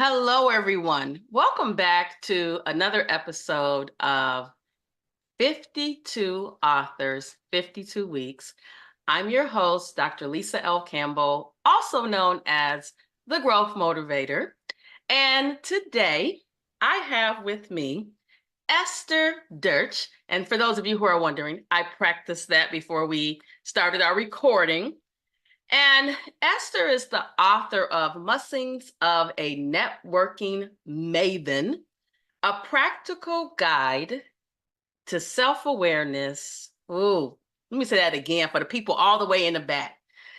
Hello, everyone. Welcome back to another episode of 52 Authors, 52 Weeks. I'm your host, Dr. Lisa L. Campbell, also known as the Growth Motivator. And today I have with me Esther Deutsch. And for those of you who are wondering, I practiced that before we started our recording. And Esther is the author of Musings of a Networking Maven, a practical guide to self-awareness. Ooh, let me say that again for the people all the way in the back.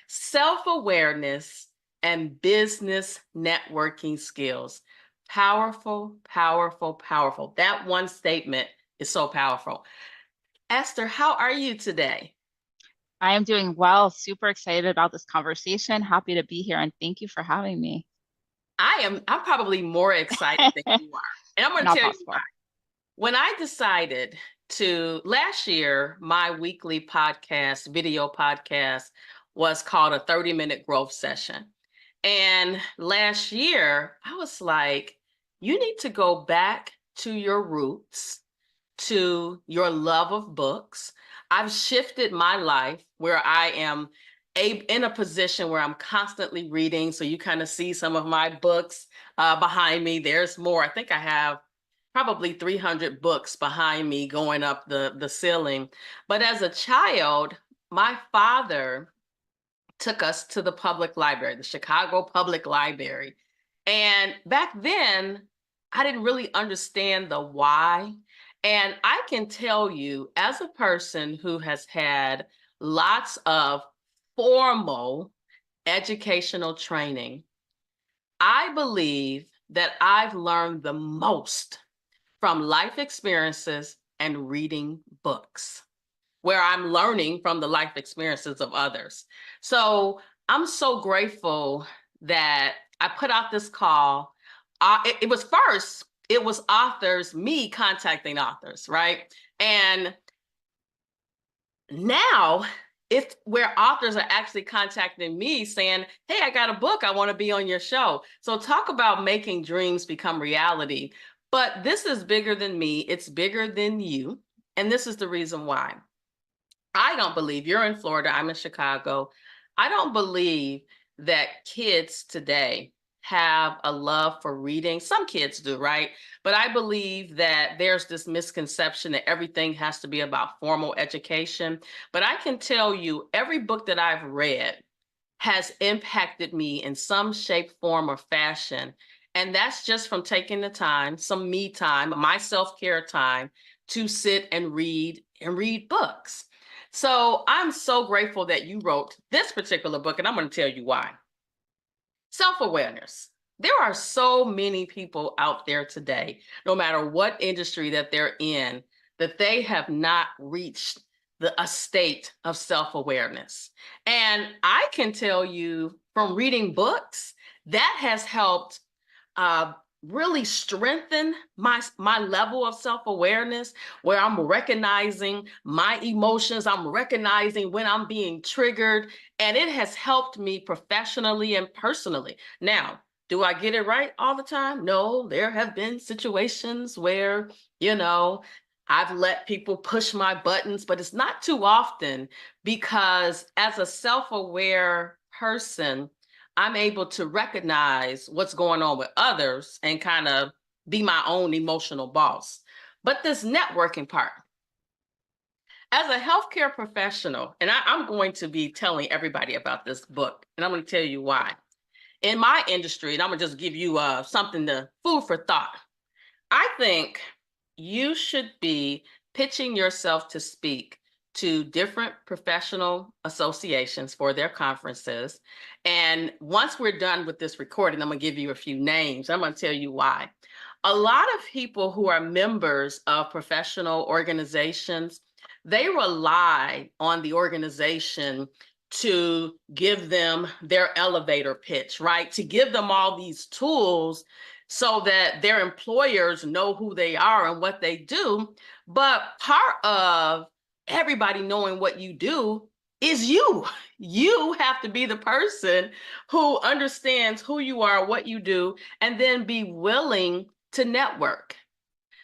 Self-awareness and business networking skills. Powerful, powerful, powerful. That one statement is so powerful. Esther, how are you today? I am doing well, super excited about this conversation. Happy to be here and thank you for having me. I'm probably more excited than you are. And I'm going to Not tell you possible. why. When I decided last year, my weekly video podcast was called a 30-minute growth session. And last year, I was like, you need to go back to your roots, to your love of books. I've shifted my life where I am in a position where I'm constantly reading. So you kind of see some of my books behind me. There's more. I think I have probably 300 books behind me going up the ceiling. But as a child, my father took us to the public library, the Chicago Public Library. And back then, I didn't really understand the why. And I can tell you, as a person who has had lots of formal educational training, I believe that I've learned the most from life experiences and reading books, where I'm learning from the life experiences of others. So I'm so grateful that I put out this call. It was authors, me contacting authors, right? And now it's where authors are actually contacting me saying, hey, I got a book. I want to be on your show. So talk about making dreams become reality. But this is bigger than me. It's bigger than you. And this is the reason why. I don't believe you're in Florida. I'm in Chicago. I don't believe that kids today have a love for reading. Some kids do, right? But I believe that there's this misconception that everything has to be about formal education. But I can tell you, every book that I've read has impacted me in some shape, form, or fashion. And that's just from taking the time, some me time, my self-care time, to sit and read books. So I'm so grateful that you wrote this particular book, and I'm going to tell you why. Self-awareness. There are so many people out there today, no matter what industry that they're in, that they have not reached a state of self-awareness. And I can tell you from reading books, that has helped really strengthen my level of self-awareness, where I'm recognizing my emotions, I'm recognizing when I'm being triggered, and it has helped me professionally and personally. Now, do I get it right all the time? No, there have been situations where, I've let people push my buttons, but it's not too often, because as a self-aware person, I'm able to recognize what's going on with others and kind of be my own emotional boss. But this networking part, as a healthcare professional, and I'm going to be telling everybody about this book, and I'm going to tell you why. In my industry, and I'm going to just give you something to food for thought. I think you should be pitching yourself to speak to different professional associations for their conferences. And once we're done with this recording, I'm going to give you a few names. I'm going to tell you why. A lot of people who are members of professional organizations, they rely on the organization to give them their elevator pitch, right? To give them all these tools so that their employers know who they are and what they do. But part of everybody knowing what you do is you. You have to be the person who understands who you are, what you do, and then be willing to network.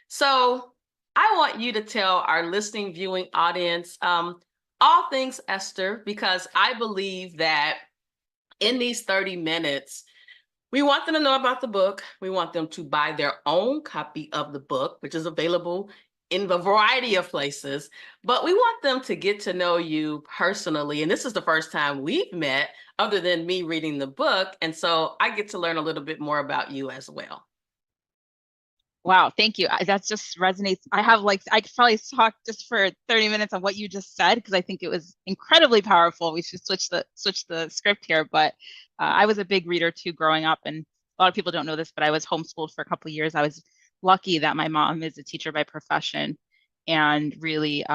So I want you to tell our listening, viewing audience all things Esther, because I believe that in these 30 minutes, we want them to know about the book. We want them to buy their own copy of the book, which is available in a variety of places. But we want them to get to know you personally. And this is the first time we've met, other than me reading the book. And so I get to learn a little bit more about you as well. Wow, thank you. That just resonates. I could probably talk just for 30 minutes on what you just said because I think it was incredibly powerful. We should switch the script here, but I was a big reader too growing up, and a lot of people don't know this, but I was homeschooled for a couple of years. I was lucky that my mom is a teacher by profession and really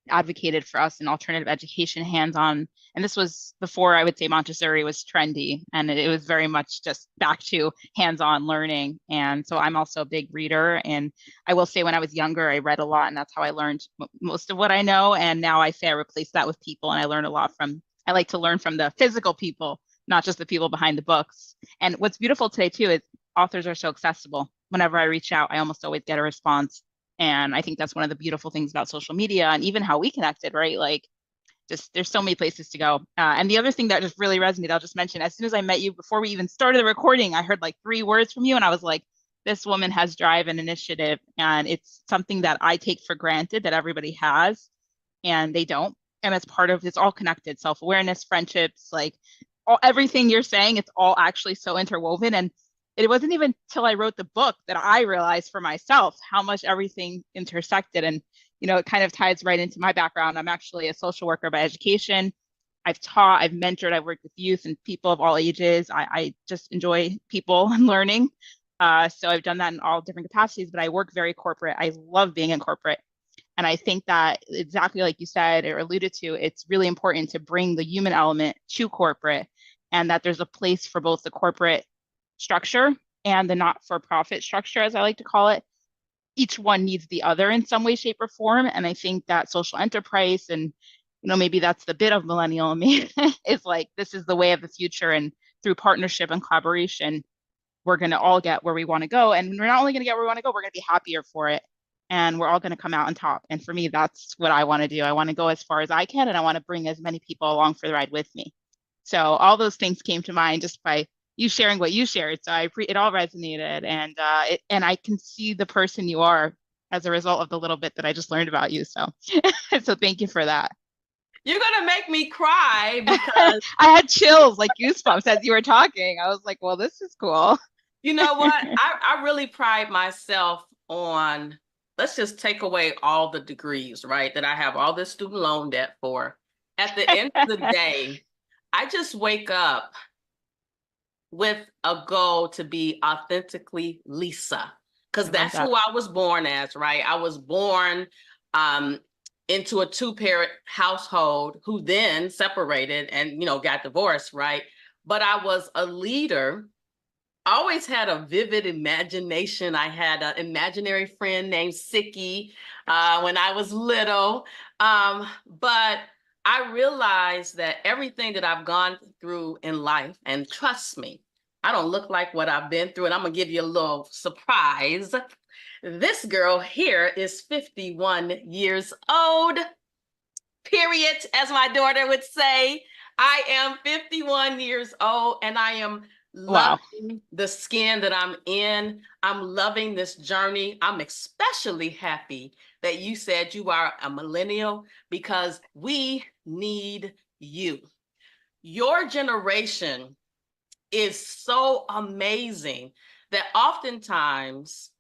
advocated for us in alternative education, hands-on. And this was before I would say Montessori was trendy, and it was very much just back to hands-on learning. And so I'm also a big reader. And I will say when I was younger, I read a lot, and that's how I learned most of what I know. And now I say I replace that with people, and I learn a lot I like to learn from the physical people, not just the people behind the books. And what's beautiful today too is authors are so accessible. Whenever I reach out, I almost always get a response. And I think that's one of the beautiful things about social media and even how we connected, right? Like, just there's so many places to go. And the other thing that just really resonated, I'll just mention, as soon as I met you, before we even started the recording, I heard like 3 words from you, and I was like, this woman has drive and initiative, and it's something that I take for granted that everybody has, and they don't. And it's all connected: self-awareness, friendships, like everything you're saying. It's all actually so interwoven. And it wasn't even till I wrote the book that I realized for myself how much everything intersected. And, it kind of ties right into my background. I'm actually a social worker by education. I've taught, I've mentored, I've worked with youth and people of all ages. I just enjoy people and learning. So I've done that in all different capacities, but I work very corporate. I love being in corporate. And I think that exactly like you said or alluded to, it's really important to bring the human element to corporate, and that there's a place for both the corporate structure and the not-for-profit structure, as I like to call it. Each one needs the other in some way, shape, or form. And I think that social enterprise, and maybe that's the bit of millennial in me, is like, this is the way of the future. And through partnership and collaboration, we're going to all get where we want to go. And we're not only going to get where we want to go, we're going to be happier for it. And we're all going to come out on top. And for me, that's what I want to do. I want to go as far as I can, and I want to bring as many people along for the ride with me. So all those things came to mind just by you sharing what you shared. So it all resonated, and I can see the person you are as a result of the little bit that I just learned about you. So, so thank you for that. You're going to make me cry because I had chills, like goosebumps as you were talking. I was like, well, this is cool. you know what? I really pride myself on, let's just take away all the degrees, right? That I have all this student loan debt for. At the end of the day, I just wake up with a goal to be authentically Lisa, because that's who I was born as, right? I was born into a 2-parent household who then separated and, got divorced, right? But I was a leader. I always had a vivid imagination. I had an imaginary friend named Sicky when I was little. But I realized that everything that I've gone through in life, and trust me, I don't look like what I've been through. And I'm going to give you a little surprise. This girl here is 51 years old, period, as my daughter would say. I am 51 years old, and I am loving the skin that I'm in. I'm loving this journey. I'm especially happy that you said you are a millennial, because we need you. Your generation is so amazing that oftentimes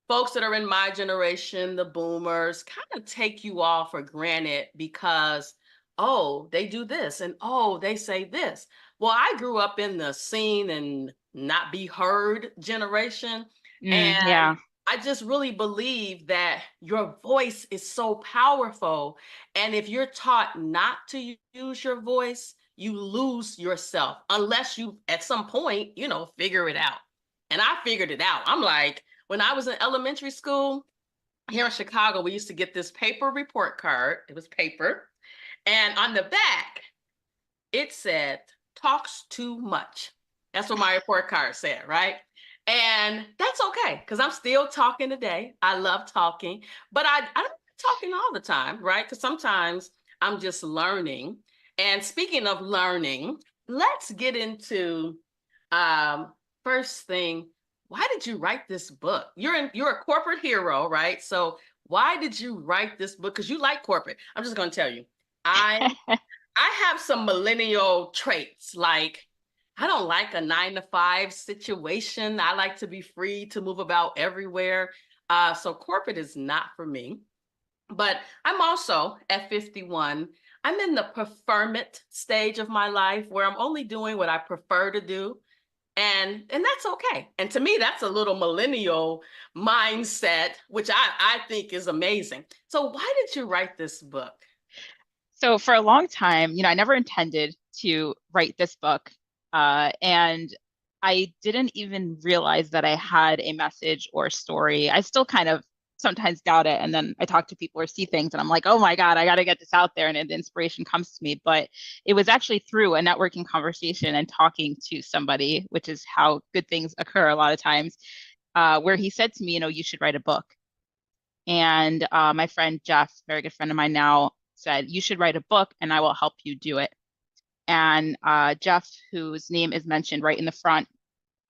folks that are in my generation, the boomers, kind of take you all for granted because, oh, they do this and oh, they say this. Well, I grew up in the seen and not be heard generation. And Yeah. I just really believe that your voice is so powerful. And if you're taught not to use your voice, you lose yourself unless you, at some point, figure it out. And I figured it out. I'm like, when I was in elementary school here in Chicago, we used to get this paper report card. It was paper. And on the back, it said, talks too much. That's what my report card said, right? And that's okay, because I'm still talking today. I love talking, but I don't like talking all the time, right? Because sometimes I'm just learning. And speaking of learning, let's get into um, first thing. Why did you write this book? You're a corporate hero, right? So why did you write this book? Because you like corporate. I'm just going to tell you, I I have some millennial traits. Like, I don't like a 9 to 5 situation. I like to be free to move about everywhere. So corporate is not for me. But I'm also at 51. I'm in the preferment stage of my life where I'm only doing what I prefer to do. And that's okay. And to me, that's a little millennial mindset, which I think is amazing. So why did you write this book? So for a long time, I never intended to write this book. And I didn't even realize that I had a message or story. I still kind of sometimes doubt it. And then I talk to people or see things and I'm like, oh my God, I got to get this out there. And the inspiration comes to me. But it was actually through a networking conversation and talking to somebody, which is how good things occur a lot of times, where he said to me, you should write a book. And my friend Jeff, very good friend of mine now, said, you should write a book and I will help you do it. And Jeff, whose name is mentioned right in the front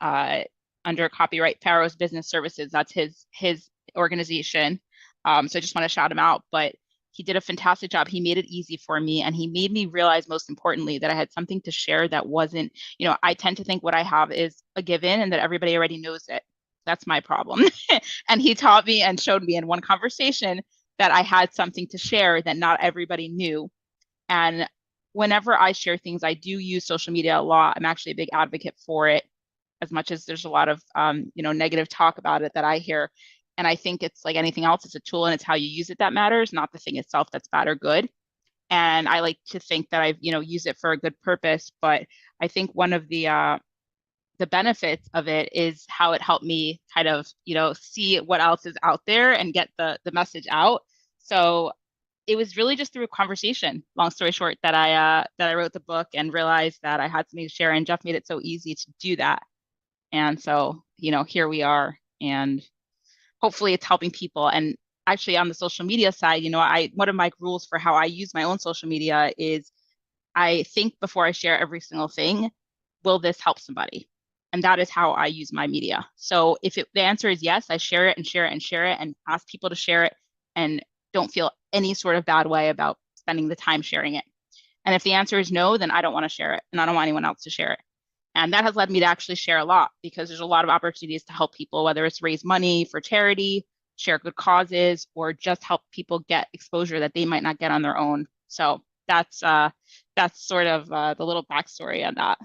under copyright Pharaoh's Business Services, that's his organization. So I just want to shout him out. But he did a fantastic job. He made it easy for me. And he made me realize, most importantly, that I had something to share that wasn't, I tend to think what I have is a given and that everybody already knows it. That's my problem. And he taught me and showed me in one conversation that I had something to share that not everybody knew. And whenever I share things, I do use social media a lot. I'm actually a big advocate for it, as much as there's a lot of negative talk about it that I hear. And I think it's like anything else, it's a tool and it's how you use it that matters, not the thing itself that's bad or good. And I like to think that I've used it for a good purpose. But I think one of the benefits of it is how it helped me kind of, see what else is out there and get the message out. So it was really just through a conversation, long story short, that I wrote the book and realized that I had something to share, and Jeff made it so easy to do that. And so, here we are, and hopefully it's helping people. And actually on the social media side, one of my rules for how I use my own social media is I think before I share every single thing, will this help somebody? And that is how I use my media. So if the answer is yes, I share it and share it and share it and ask people to share it and don't feel any sort of bad way about spending the time sharing it. And if the answer is no, then I don't want to share it and I don't want anyone else to share it. And that has led me to actually share a lot because there's a lot of opportunities to help people, whether it's raise money for charity, share good causes, or just help people get exposure that they might not get on their own. So that's sort of the little backstory on that.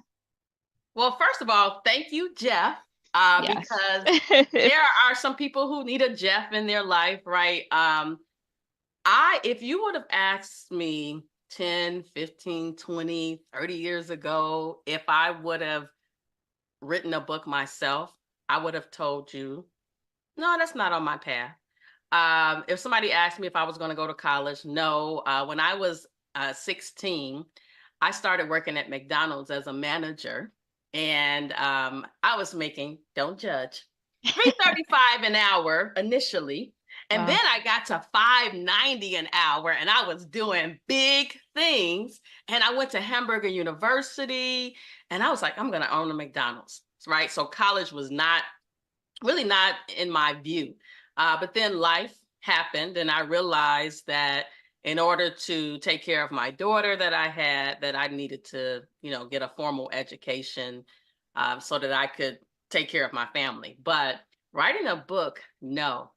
Well, first of all, thank you, Jeff, Yes. because there are some people who need a Jeff in their life, right? If you would have asked me 10, 15, 20, 30 years ago, if I would have written a book myself, I would have told you, no, that's not on my path. If somebody asked me if I was going to go to college, no. When I was 16, I started working at McDonald's as a manager, and I was making, don't judge, $3.35 an hour initially. And then Wow. I got to $5.90 an hour and I was doing big things. And I went to Hamburger University and I was like, I'm going to own a McDonald's, right? So college was really not in my view. But then life happened and I realized that in order to take care of my daughter that I had, that I needed to, get a formal education so that I could take care of my family. But writing a book, no.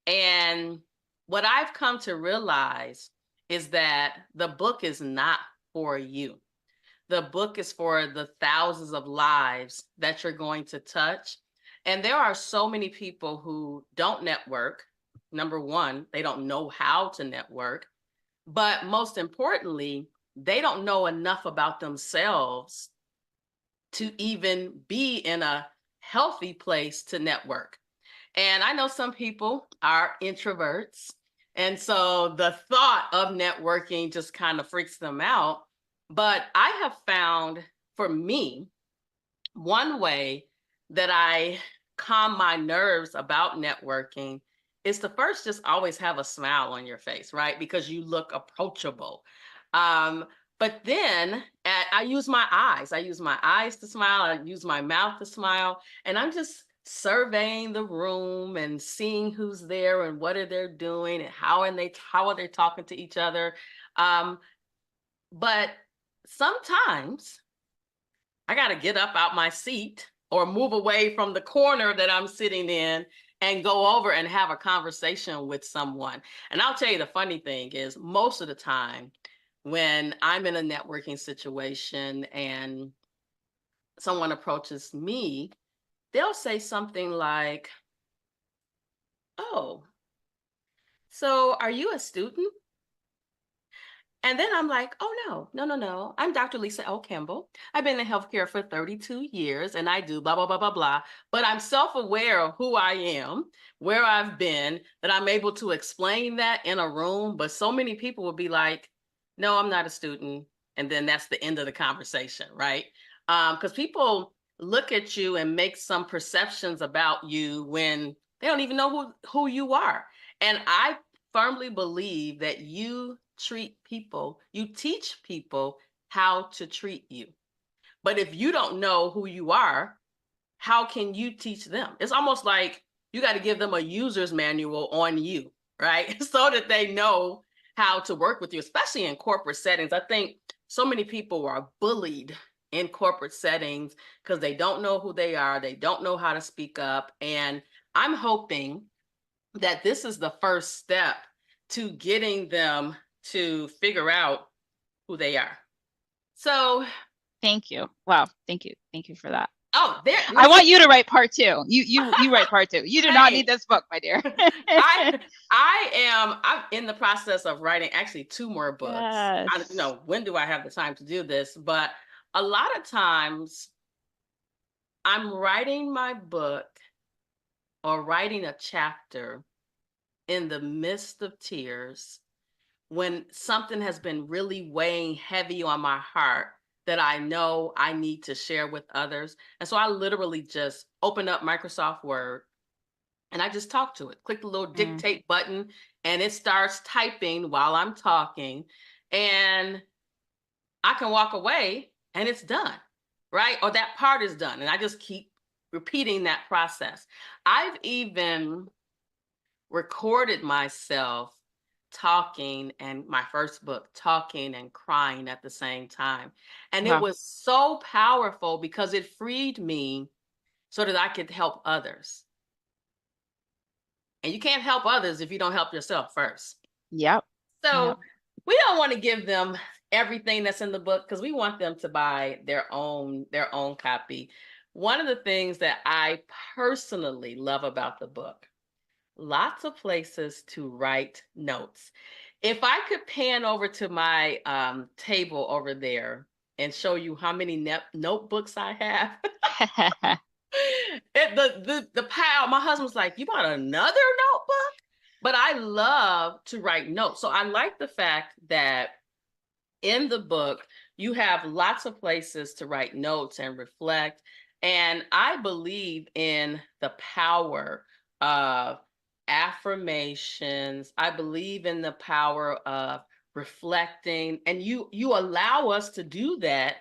And what I've come to realize is that the book is not for you. The book is for the thousands of lives that you're going to touch. And there are so many people who don't network. Number one, they don't know how to network. But most importantly, they don't know enough about themselves to even be in a healthy place to network. And I know some people are introverts And so the thought of networking just kind of freaks them out. But I have found, for me, one way that I calm my nerves about networking is to first just always have a smile on your face, right? Because you look approachable. Um, but then I use my eyes. I use my eyes to smile. I use my mouth to smile. And I'm just surveying the room and seeing who's there and what are they doing and how are they talking to each other. Um, but sometimes I got to get up out my seat or move away from the corner that I'm sitting in and go over and have a conversation with someone. And I'll tell you, the funny thing is, most of the time when I'm in a networking situation and someone approaches me, they'll say something like, "Oh, so are you a student?" And then I'm like, "Oh, no, no, no, no. I'm Dr. Lisa L. Campbell. I've been in healthcare for 32 years and I do blah, blah, blah, blah, blah. But I'm self-aware of who I am, where I've been, that I'm able to explain that in a room. But so many people will be like, "No, I'm not a student." And then that's the end of the conversation, right? Because people look at you and make some perceptions about you when they don't even know who you are. And I firmly believe that you teach people how to treat you. But if you don't know who you are, how can you teach them? It's almost like you got to give them a user's manual on you, right? So that they know how to work with you, especially in corporate settings. I think so many people are bullied in corporate settings because they don't know who they are, they don't know how to speak up. And I'm hoping that this is the first step to getting them to figure out who they are. So, Thank you. Wow. Thank you. Thank you for that. oh, there, I listen, want you to write part two. You write part two. You do not need hey, this book, my dear. I'm in the process of writing actually two more books. I don't Yes. know, when do I have the time to do this? But a lot of times I'm writing my book or writing a chapter in the midst of tears when something has been really weighing heavy on my heart that I know I need to share with others. And so I literally just open up Microsoft Word and I just talk to it. Click the little Mm, dictate button and it starts typing while I'm talking. And I can walk away and it's done, right? Or that part is done. And I just keep repeating that process. I've even recorded myself talking and my first book talking and crying at the same time, and it wow. was so powerful because it freed me so that I could help others. And you can't help others if you don't help yourself first. Yep. Yep. So we don't want to give them everything that's in the book because we want them to buy their own copy. One of the things that I personally love about the book, lots of places to write notes. If I could pan over to my table over there and show you how many notebooks I have, the pile. My husband's like, "You bought another notebook?" But I love to write notes, so I like the fact that in the book, you have lots of places to write notes and reflect. And I believe in the power of affirmations. I believe in the power of reflecting. And you allow us to do that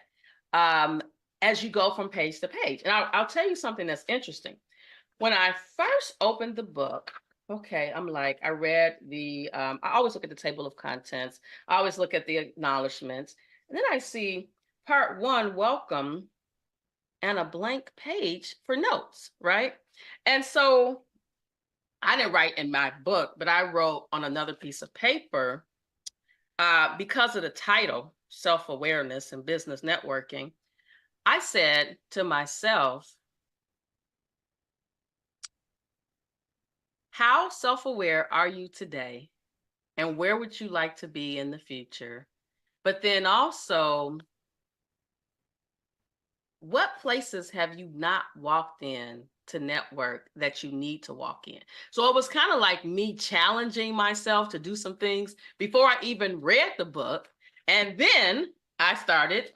um, as you go from page to page. And I'll tell you something that's interesting. When I first opened the book, okay, I'm like, I read I always look at the table of contents, I always look at the acknowledgments, and then I see part one, welcome, and a blank page for notes, right? And so I didn't write in my book, but I wrote on another piece of paper because of the title, Self Awareness and Business Networking. I said to myself, how self aware are you today? And where would you like to be in the future? But then also, what places have you not walked in to network that you need to walk in. So it was kind of like me challenging myself to do some things before I even read the book. And then I started,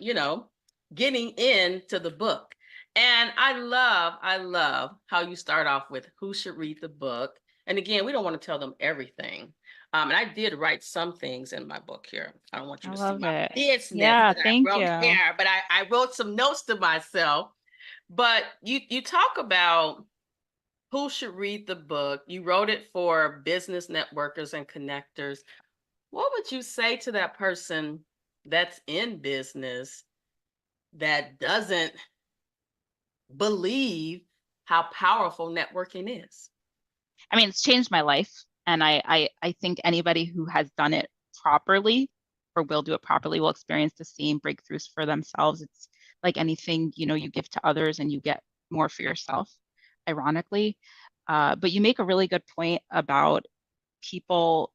getting into the book. And I love how you start off with who should read the book. And again, we don't want to tell them everything. And I did write some things in my book here. I don't want you I to see love my it. business Yeah, that I thank wrote you. here, but I wrote some notes to myself. But you talk about who should read the book. You wrote it for business networkers and connectors. What would you say to that person that's in business that doesn't believe how powerful networking is? I mean, it's changed my life. And I think anybody who has done it properly or will do it properly will experience the same breakthroughs for themselves. It's like anything, you give to others and you get more for yourself, ironically. But you make a really good point about people,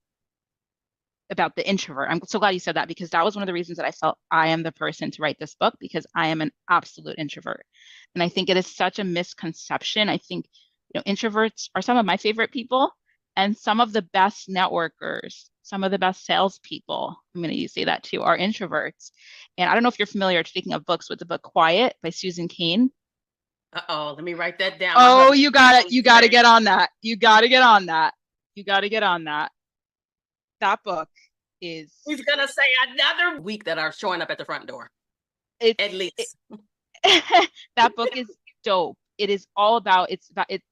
about the introvert. I'm so glad you said that because that was one of the reasons that I felt I am the person to write this book because I am an absolute introvert. And I think it is such a misconception. I think, introverts are some of my favorite people and some of the best networkers, some of the best salespeople, I'm going to say that too, are introverts. And I don't know if you're familiar, speaking of books, with the book Quiet by Susan Cain. Uh-oh, let me write that down. My Oh, husband you got it. would You got to say, get on that. You got to get on that. You got to get on that. That book is he's gonna say another week that are showing up at the front door, it's at least. that book is dope. It is all about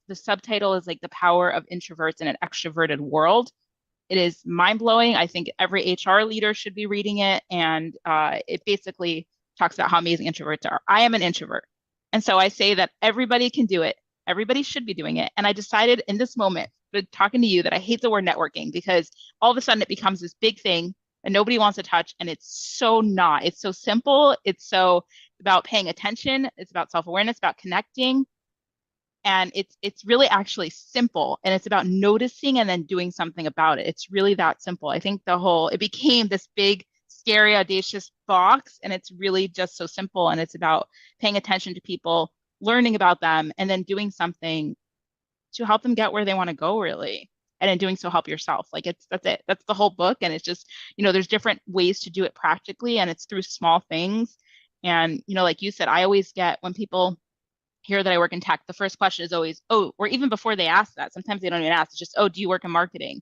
the subtitle is like the power of introverts in an extroverted world. It is mind-blowing. I think every HR leader should be reading it. And it basically talks about how amazing introverts are. I am an introvert. And so I say that everybody can do it. Everybody should be doing it. And I decided in this moment, talking to you, that I hate the word networking because all of a sudden it becomes this big thing that nobody wants to touch. And it's so not. It's so simple. It's so about paying attention. It's about self-awareness, about connecting. And it's really actually simple, and it's about noticing and then doing something about it. It's really that simple. I think it became this big scary audacious box, and it's really just so simple, and it's about paying attention to people, learning about them, and then doing something to help them get where they want to go, really. And in doing so, help yourself. Like that's it. That's the whole book. And it's just, there's different ways to do it practically, and it's through small things. And like you said, I always get, when people hear that I work in tech, the first question is always, oh, or even before they ask that, sometimes they don't even ask. It's just, oh, do you work in marketing?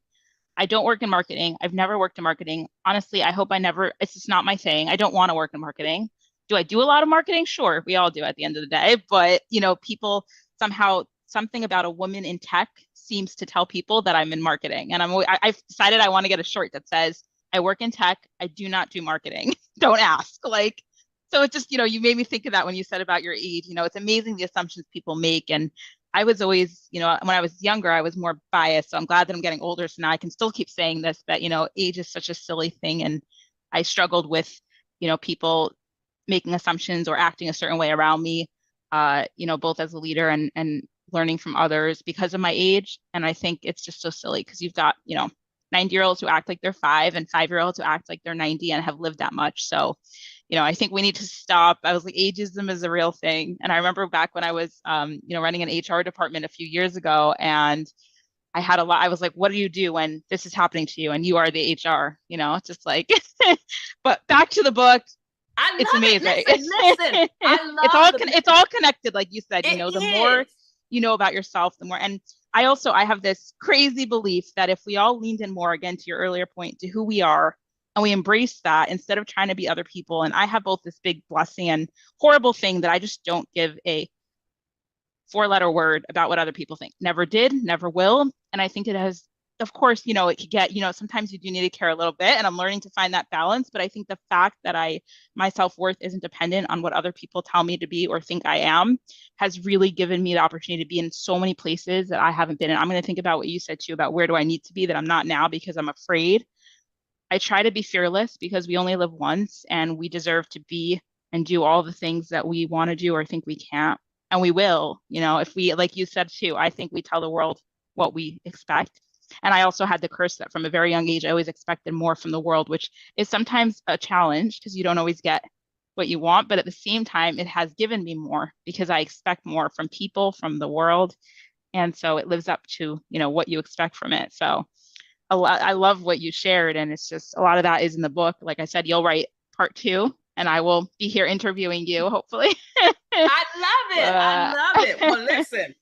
I don't work in marketing. I've never worked in marketing. Honestly, I hope I never, it's just not my thing. I don't want to work in marketing. Do I do a lot of marketing? Sure, we all do at the end of the day. But, people somehow, something about a woman in tech seems to tell people that I'm in marketing. And I've decided I want to get a shirt that says, I work in tech. I do not do marketing. Don't ask. Like, so it's just, you made me think of that when you said about your age. It's amazing the assumptions people make. And I was always, when I was younger, I was more biased. So I'm glad that I'm getting older. So now I can still keep saying this, that, age is such a silly thing. And I struggled with, people making assumptions or acting a certain way around me, both as a leader and learning from others because of my age. And I think it's just so silly because you've got, 90-year-olds who act like they're 5 and 5-year-olds who act like they're 90 and have lived that much. So, I think we need to stop. I was like, ageism is a real thing. And I remember back when I was, running an HR department a few years ago, and I was like, what do you do when this is happening to you and you are the HR, just like, but back to the book. I It's love it. amazing. Listen. I It's all connected. Like you said, it the more is. you know about yourself, the more, and I have this crazy belief that if we all leaned in more, again, to your earlier point, to who we are, and we embrace that instead of trying to be other people. And I have both this big blessing and horrible thing that I just don't give a 4-letter word about what other people think. Never did, never will. And I think it has, of course, it could get, sometimes you do need to care a little bit. And I'm learning to find that balance. But I think the fact that my self-worth isn't dependent on what other people tell me to be or think I am has really given me the opportunity to be in so many places that I haven't been in. I'm going to think about what you said too about where do I need to be that I'm not now because I'm afraid. I try to be fearless because we only live once and we deserve to be and do all the things that we want to do or think we can't. And we will, if we, like you said too, I think we tell the world what we expect. And I also had the curse that from a very young age, I always expected more from the world, which is sometimes a challenge because you don't always get what you want, but at the same time, it has given me more because I expect more from people, from the world. And so it lives up to, what you expect from it. So I love what you shared. And it's just a lot of that is in the book. Like I said, you'll write part two, and I will be here interviewing you, hopefully. I love it. I love it. Well, Uh, listen,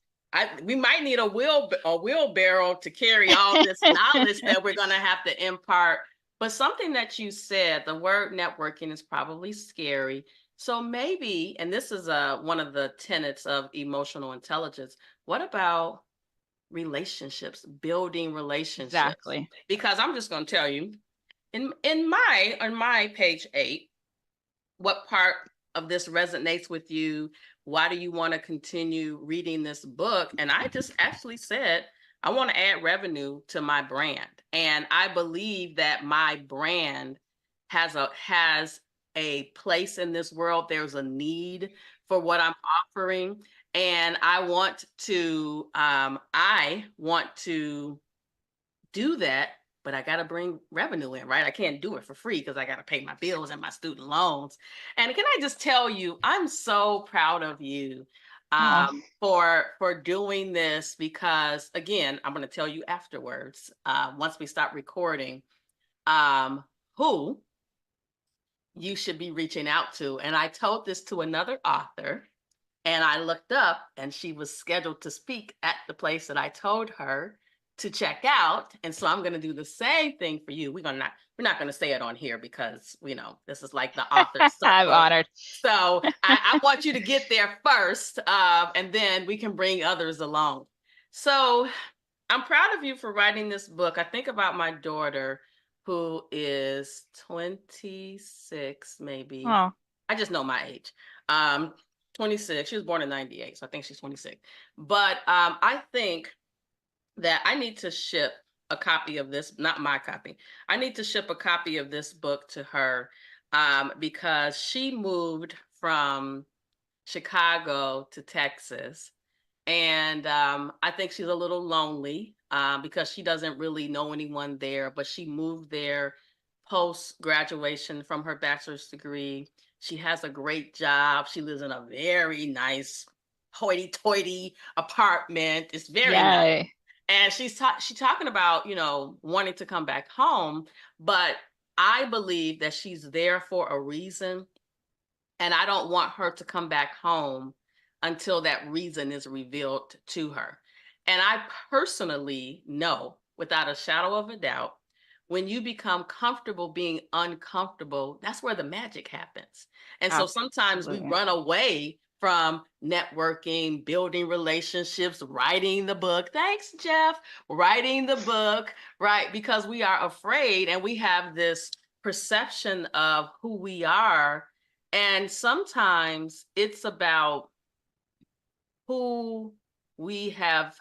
we might need a wheelbarrow to carry all this knowledge that we're going to have to impart. But something that you said, the word networking is probably scary. So maybe, and this is one of the tenets of emotional intelligence. What about relationships, building relationships? exactly. Because I'm just going to tell you, on my page 8, what part of this resonates with you? Why do you want to continue reading this book? And I just actually said, I want to add revenue to my brand. And I believe that my brand has a place in this world. There's a need for what I'm offering. And I want to do that, but I got to bring revenue in, right? I can't do it for free because I got to pay my bills and my student loans. And can I just tell you, I'm so proud of you Oh, for doing this, because again, I'm going to tell you afterwards, once we stop recording, who you should be reaching out to. And I told this to another author, and I looked up, and she was scheduled to speak at the place that I told her to check out. And so I'm going to do the same thing for you. We're not going to say it on here because, this is like the author I'm circle. honored. So I want you to get there first, and then we can bring others along. So I'm proud of you for writing this book. I think about my daughter, who is 26, maybe. Oh, I just know my age. Um, 26. She was born in 98, so I think she's 26. But I think that I need to ship a copy of this, not my copy. I need to ship a copy of this book to her, because she moved from Chicago to Texas. And I think she's a little lonely, because she doesn't really know anyone there, but she moved there post graduation from her bachelor's degree. She has a great job. She lives in a very nice hoity toity apartment. It's very nice. yay. And she's talking about, wanting to come back home, but I believe that she's there for a reason. And I don't want her to come back home until that reason is revealed to her. And I personally know, without a shadow of a doubt, when you become comfortable being uncomfortable, that's where the magic happens. And so sometimes we Absolutely. run away from networking, building relationships, writing the book. Thanks, Jeff. Writing the book, right? Because we are afraid, and we have this perception of who we are. And sometimes it's about who we have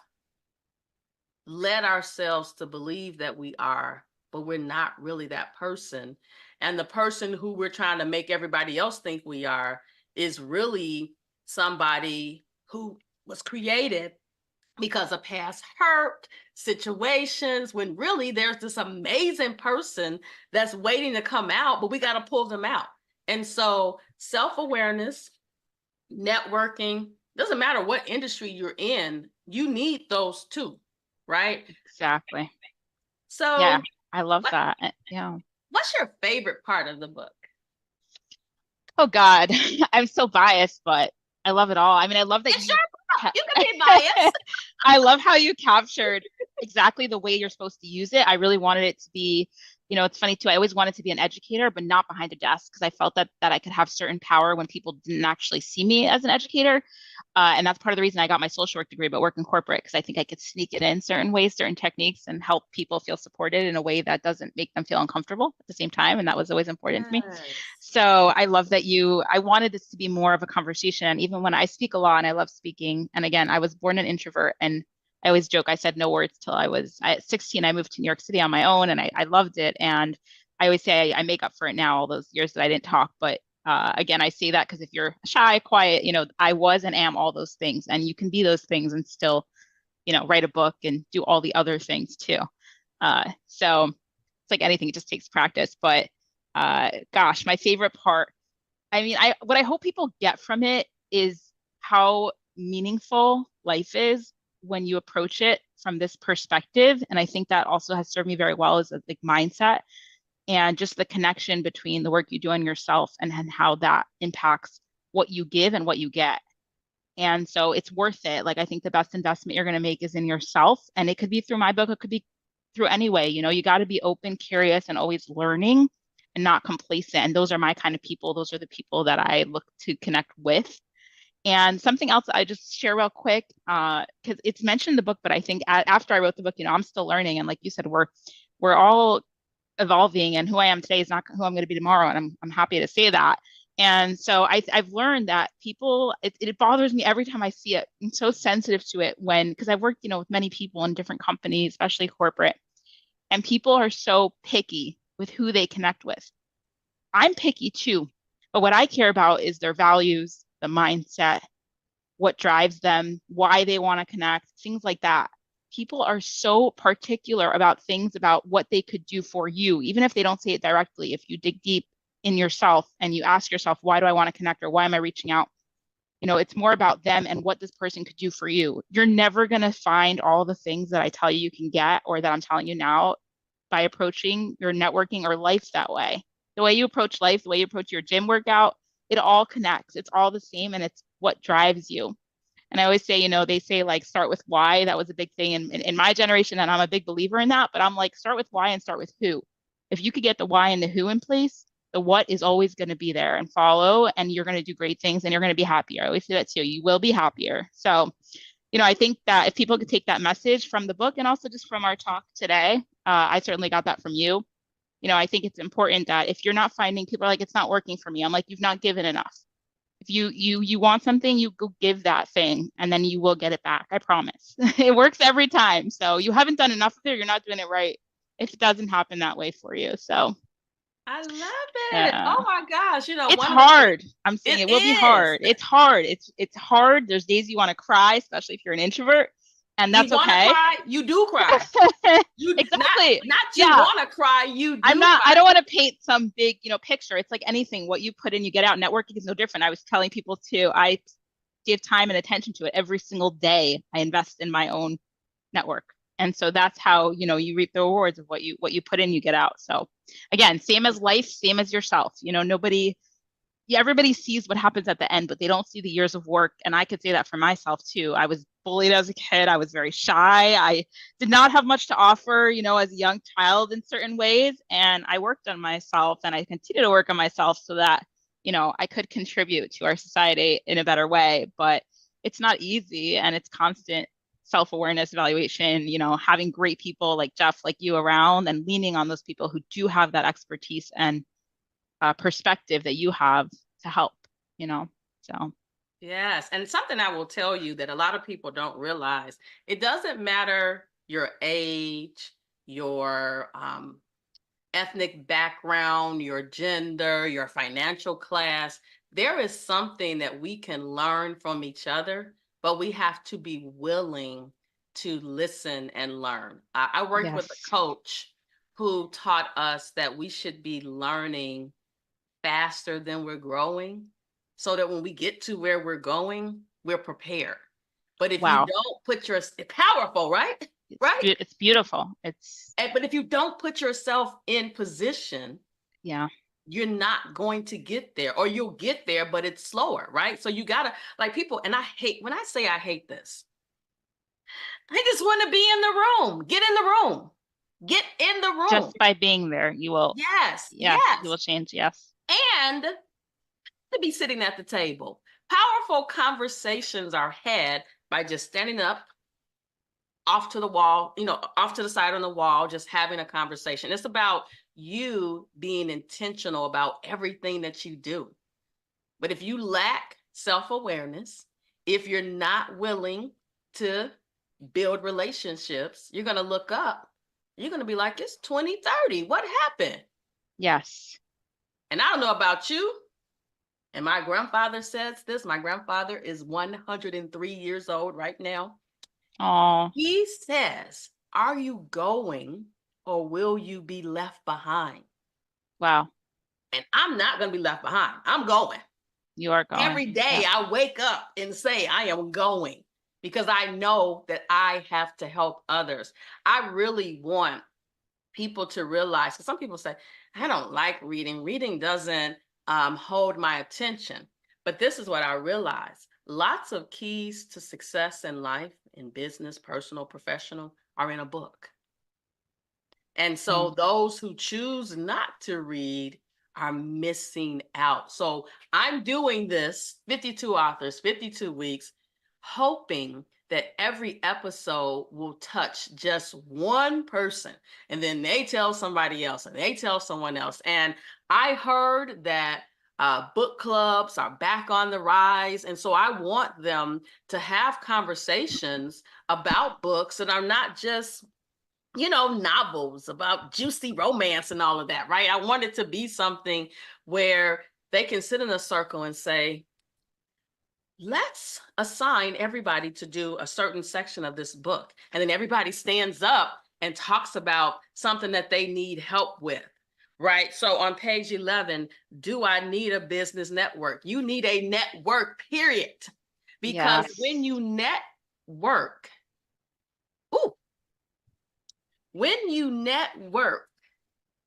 led ourselves to believe that we are, but we're not really that person. And the person who we're trying to make everybody else think we are is really somebody who was created because of past hurt situations, when really there's this amazing person that's waiting to come out, but we got to pull them out. And so self-awareness, networking, doesn't matter what industry you're in, you need those too, right? Exactly. So Yeah, I love what, that. Yeah. what's your favorite part of the book? Oh God, I'm so biased, but I love it all. I mean, I love that It's your you book. You can be biased. I love how you captured exactly the way you're supposed to use it. I really wanted it to be, it's funny too. I always wanted to be an educator, but not behind a desk because I felt that I could have certain power when people didn't actually see me as an educator. And that's part of the reason I got my social work degree, but work in corporate because I think I could sneak it in certain ways, certain techniques, and help people feel supported in a way that doesn't make them feel uncomfortable at the same time. And that was always important to me. Yes. So I love that I wanted this to be more of a conversation, even when I speak a lot and I love speaking. And again, I was born an introvert, and I always joke, I said no words till at 16, I moved to New York City on my own, and I loved it. And I always say I make up for it now, all those years that I didn't talk. But again, I say that because if you're shy, quiet, I was and am all those things, and you can be those things and still, write a book and do all the other things too. So it's like anything, it just takes practice. But gosh, my favorite part, I mean, what I hope people get from it is how meaningful life is when you approach it from this perspective. And I think that also has served me very well as a like mindset and just the connection between the work you do on yourself and how that impacts what you give and what you get. And so it's worth it. Like I think the best investment you're going to make is in yourself. And it could be through my book, it could be through any way. You know, you got to be open, curious, and always learning and not complacent. And those are my kind of people. Those are the people that I look to connect with. And something else I just share real quick, because it's mentioned in the book, but I think after I wrote the book, you know, I'm still learning. And like you said, we're all evolving, and who I am today is not who I'm going to be tomorrow. And I'm happy to say that. And so I've learned that people, it bothers me every time I see it. I'm so sensitive to it because I've worked, you know, with many people in different companies, especially corporate, and people are so picky with who they connect with. I'm picky too, but what I care about is their values, the mindset, what drives them, why they want to connect, things like that. People are so particular about things about what they could do for you, even if they don't say it directly. If you dig deep in yourself and you ask yourself, why do I want to connect, or why am I reaching out? You know, it's more about them and what this person could do for you. You're never going to find all the things that I tell you can get or that I'm telling you now by approaching your networking or life that way. The way you approach life, the way you approach your gym workout, it all connects. It's all the same, and it's what drives you. And I always say, you know, they say like start with why. That was a big thing in my generation, and I'm a big believer in that. But I'm like, start with why and start with who. If you could get the why and the who in place, the what is always going to be there and follow, and you're going to do great things and you're going to be happier. I always say that too. You will be happier. So, you know, I think that if people could take that message from the book and also just from our talk today, I certainly got that from you. You know, I think it's important that if you're not finding, people are like, it's not working for me. I'm like, you've not given enough. If you want something, you go give that thing and then you will get it back. I promise. It works every time. So you haven't done enough of it. You're not doing it right if it doesn't happen that way for you. So I love it. Oh my gosh. You know, it's one of the hard. things, I'm saying it it will be is. hard. It's hard. It's hard. There's days you want to cry, especially if you're an introvert, and You that's want to okay. cry, you do cry. You Exactly. not you Yeah. want to cry, you I'm do not, I cry. don't want to paint some big, you know, picture. It's like anything, what you put in, you get out. Networking is no different. I was telling people too, I give time and attention to it every single day. I invest in my own network. And so that's how, you know, you reap the rewards of what you put in, you get out. So again, same as life, same as yourself. You know, everybody sees what happens at the end, but they don't see the years of work. And I could say that for myself too. I was bullied as a kid. I was very shy. I did not have much to offer, you know, as a young child in certain ways. And I worked on myself and I continue to work on myself so that, you know, I could contribute to our society in a better way. But it's not easy, and it's constant self-awareness, evaluation, you know, having great people like Jeff, like you around, and leaning on those people who do have that expertise and perspective that you have to help, you know. So Yes, and something I will tell you that a lot of people don't realize, it doesn't matter your age, your ethnic background, your gender, your financial class. There is something that we can learn from each other, but we have to be willing to listen and learn. I worked with a yes. coach who taught us that we should be learning faster than we're growing so that when we get to where we're going, we're prepared. But if you Wow. don't put your, it's powerful, right? Right? It's beautiful. It's But if you don't put yourself in position, yeah. you're not going to get there, or you'll get there, but it's slower, right? So you gotta, like, people, and I hate, when I say I hate this, I just want to be in the room. Get in the room. Get in the room. Just by being there, you will, Yes, yes, you yes. will change. Yes. And to be sitting at the table. Powerful conversations are had by just standing up, off to the wall, you know, off to the side on the wall, just having a conversation. It's about you being intentional about everything that you do. But if you lack self-awareness, if you're not willing to build relationships, you're going to look up, you're going to be like, it's 2030. What happened? Yes. And I don't know about you, and my grandfather says this. My grandfather is 103 years old right now. Oh, He says, are you going or will you be left behind? wow. And I'm not going to be left behind. I'm going. You are going. Every day I wake up and say, I am going, because I know that I have to help others. I really want people to realize, because some people say, I don't like reading. Reading doesn't hold my attention. But this is what I realize. Lots of keys to success in life, in business, personal, professional, are in a book. And so those who choose not to read are missing out. So I'm doing this 52 authors, 52 weeks, hoping that every episode will touch just one person. And then they tell somebody else and they tell someone else. And I heard that book clubs are back on the rise. And so I want them to have conversations about books that are not just novels about juicy romance and all of that, right? I want it to be something where they can sit in a circle and say, let's assign everybody to do a certain section of this book. And then everybody stands up and talks about something that they need help with, right? So on page 11, do I need a business network? You need a network, period. Because when you network, when you network,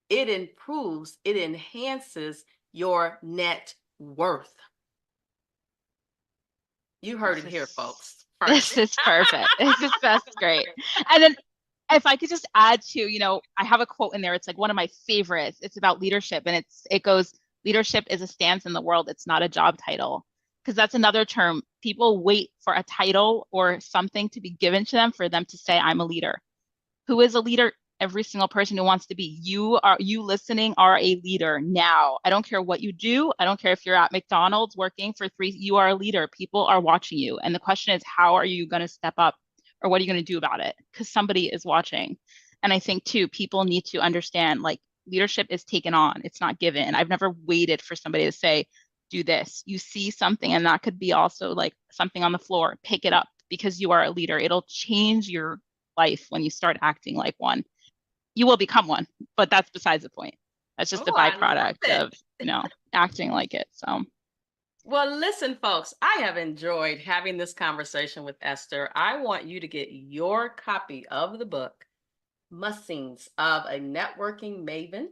it improves, it enhances your net worth. You heard it here, folks. This is perfect. That's great. And then if I could just add to, I have a quote in there. It's like one of my favorites. It's about leadership. And it goes, leadership is a stance in the world. It's not a job title. Because that's another term. People wait for a title or something to be given to them for them to say, I'm a leader. Who is a leader? Every single person who wants to be. You listening are a leader now. I don't care what you do. I don't care if you're at McDonald's working for 3, you are a leader. People are watching you. And the question is, how are you going to step up, or what are you going to do about it? Because somebody is watching. And I think too, people need to understand, like, leadership is taken on. It's not given. I've never waited for somebody to say, do this. You see something, and that could be also like something on the floor, pick it up, because you are a leader. It'll change your life when you start acting like one. You will become one, but that's besides the point. That's just a byproduct of acting like it. So, well, listen, folks, I have enjoyed having this conversation with Esther. I want you to get your copy of the book, Musings of a Networking Maven,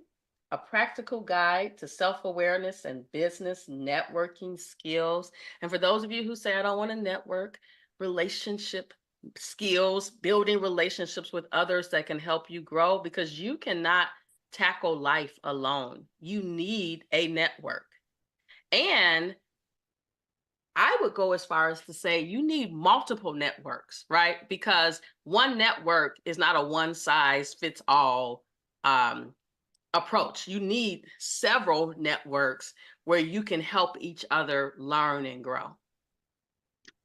a practical guide to self-awareness and business networking skills. And for those of you who say, I don't want to network, relationship skills, building relationships with others that can help you grow, because you cannot tackle life alone. You need a network. And I would go as far as to say you need multiple networks, right? Because one network is not a one size fits all approach. You need several networks where you can help each other learn and grow.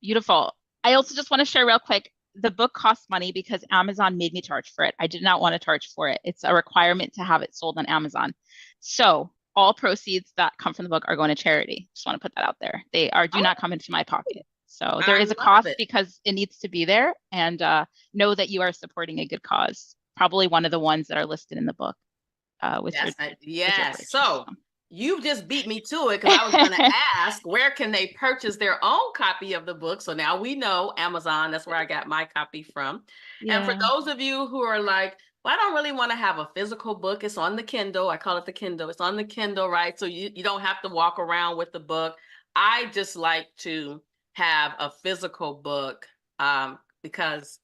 Beautiful. I also just want to share real quick, the book costs money because Amazon made me charge for it. I did not want to charge for it. It's a requirement to have it sold on Amazon. So all proceeds that come from the book are going to charity. Just want to put that out there. They do not come into my pocket. So there is a cost because it needs to be there, and know that you are supporting a good cause. Probably one of the ones that are listed in the book. Yes. So you just beat me to it, because I was going to ask, where can they purchase their own copy of the book? So now we know Amazon. That's where I got my copy from. Yeah. And for those of you who are like, well, I don't really want to have a physical book. It's on the Kindle. I call it the Kindle. It's on the Kindle, right? So you don't have to walk around with the book. I just like to have a physical book because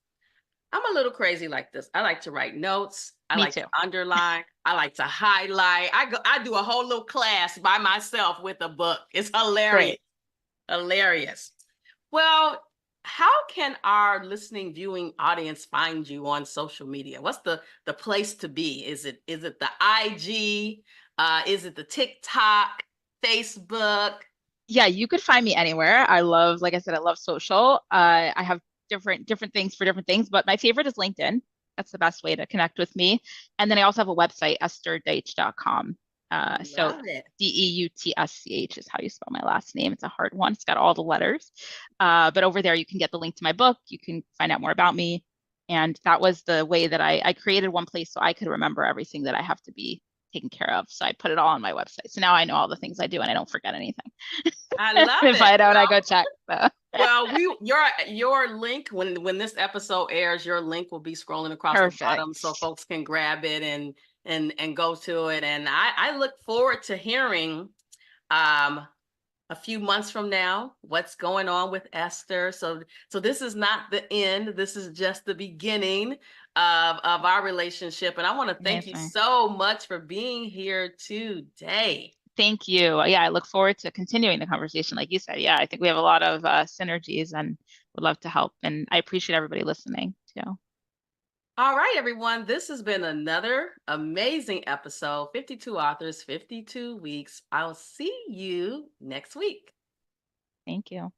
I'm a little crazy like this. I like to write notes. I like to underline. I like to highlight. I do a whole little class by myself with a book. It's hilarious. Great. Hilarious. Well, how can our listening, viewing audience find you on social media? What's the place to be? Is it the IG? Is it the TikTok, Facebook? Yeah, you could find me anywhere. Like I said, I love social. I have different things for different things, but my favorite is LinkedIn. That's the best way to connect with me. And then I also have a website, estherdeutsch.com. So Deutsch is how you spell my last name. It's a hard one. It's got all the letters. But over there, you can get the link to my book. You can find out more about me. And that was the way that I created one place so I could remember everything that I have to be taken care of. So I put it all on my website. So now I know all the things I do and I don't forget anything. I love If it. I don't, I go check. So. Well, your link when this episode airs, your link will be scrolling across the bottom Perfect. so folks can grab it and go to it. And I look forward to hearing a few months from now what's going on with Esther. So this is not the end. This is just the beginning of our relationship. And I want to thank you Amazing. so much for being here today. Thank you. Yeah, I look forward to continuing the conversation. Like you said, yeah, I think we have a lot of synergies and would love to help. And I appreciate everybody listening too. All right, everyone. This has been another amazing episode. 52 authors, 52 weeks. I'll see you next week. Thank you.